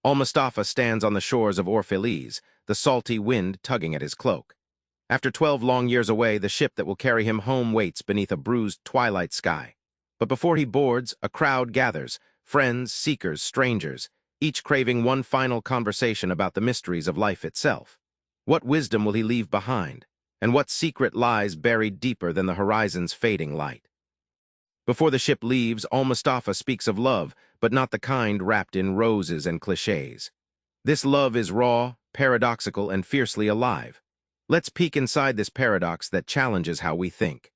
Al-Mustafa stands on the shores of Orphalese, the salty wind tugging at his cloak. After 12 long years away, the ship that will carry him home waits beneath a bruised twilight sky. But before he boards, a crowd gathers, friends, seekers, strangers, each craving one final conversation about the mysteries of life itself. What wisdom will he leave behind? And what secret lies buried deeper than the horizon's fading light? Before the ship leaves, Al-Mustafa speaks of love, but not the kind wrapped in roses and clichés. This love is raw, paradoxical, and fiercely alive. Let's peek inside this paradox that challenges how we think.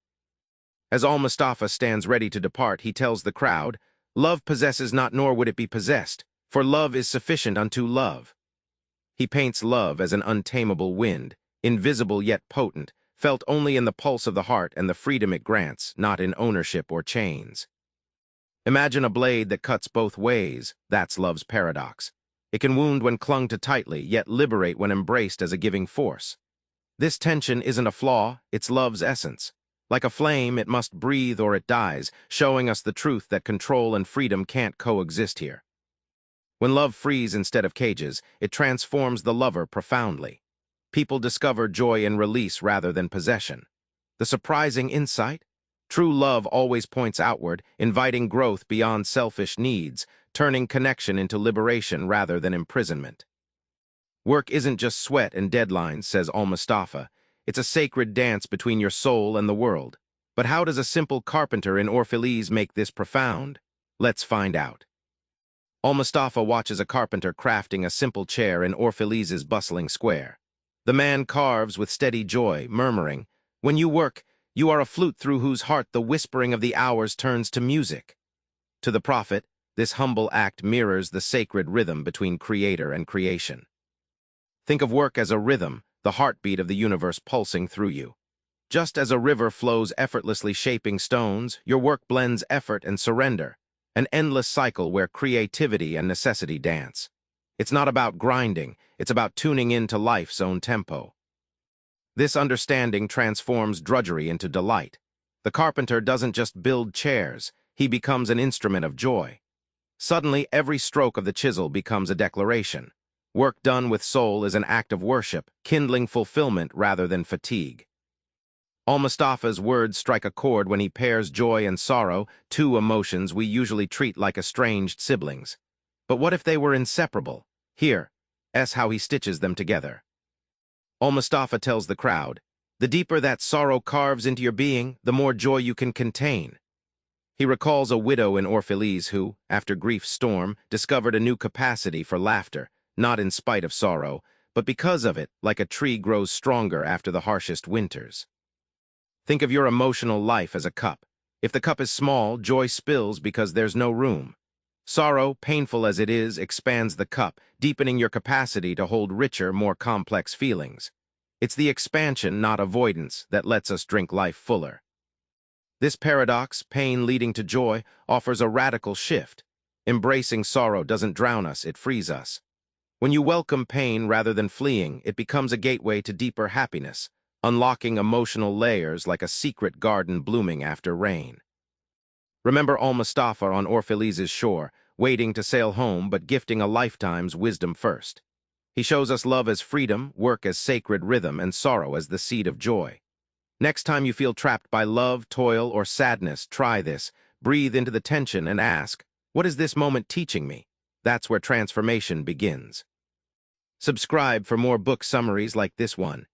As Al-Mustafa stands ready to depart, he tells the crowd, "Love possesses not, nor would it be possessed, for love is sufficient unto love." He paints love as an untamable wind, invisible yet potent, felt only in the pulse of the heart and the freedom it grants, not in ownership or chains. Imagine a blade that cuts both ways. That's love's paradox. It can wound when clung to tightly, yet liberate when embraced as a giving force. This tension isn't a flaw, it's love's essence. Like a flame, it must breathe or it dies, showing us the truth that control and freedom can't coexist here. When love frees instead of cages, it transforms the lover profoundly. People discover joy in release rather than possession. The surprising insight? True love always points outward, inviting growth beyond selfish needs, turning connection into liberation rather than imprisonment. Work isn't just sweat and deadlines, says Al-Mustafa. It's a sacred dance between your soul and the world. But how does a simple carpenter in Orphalese make this profound? Let's find out. Al-Mustafa watches a carpenter crafting a simple chair in Orphalese's bustling square. The man carves with steady joy, murmuring, "When you work, you are a flute through whose heart the whispering of the hours turns to music." To the prophet, this humble act mirrors the sacred rhythm between creator and creation. Think of work as a rhythm, the heartbeat of the universe pulsing through you. Just as a river flows effortlessly shaping stones, your work blends effort and surrender, an endless cycle where creativity and necessity dance. It's not about grinding, it's about tuning into life's own tempo. This understanding transforms drudgery into delight. The carpenter doesn't just build chairs, he becomes an instrument of joy. Suddenly, every stroke of the chisel becomes a declaration. Work done with soul is an act of worship, kindling fulfillment rather than fatigue. Al-Mustafa's words strike a chord when he pairs joy and sorrow, two emotions we usually treat like estranged siblings. But what if they were inseparable? Here's how he stitches them together. Al-Mustafa tells the crowd, "The deeper that sorrow carves into your being, the more joy you can contain." He recalls a widow in Orphalese who, after grief's storm, discovered a new capacity for laughter, not in spite of sorrow, but because of it, like a tree grows stronger after the harshest winters. Think of your emotional life as a cup. If the cup is small, joy spills because there's no room. Sorrow, painful as it is, expands the cup, deepening your capacity to hold richer, more complex feelings. It's the expansion, not avoidance, that lets us drink life fuller. This paradox, pain leading to joy, offers a radical shift. Embracing sorrow doesn't drown us, it frees us. When you welcome pain rather than fleeing, it becomes a gateway to deeper happiness, unlocking emotional layers like a secret garden blooming after rain. Remember Al-Mustafa on Orphalese's shore, waiting to sail home but gifting a lifetime's wisdom first. He shows us love as freedom, work as sacred rhythm, and sorrow as the seed of joy. Next time you feel trapped by love, toil, or sadness, try this. Breathe into the tension and ask, "What is this moment teaching me?" That's where transformation begins. Subscribe for more book summaries like this one.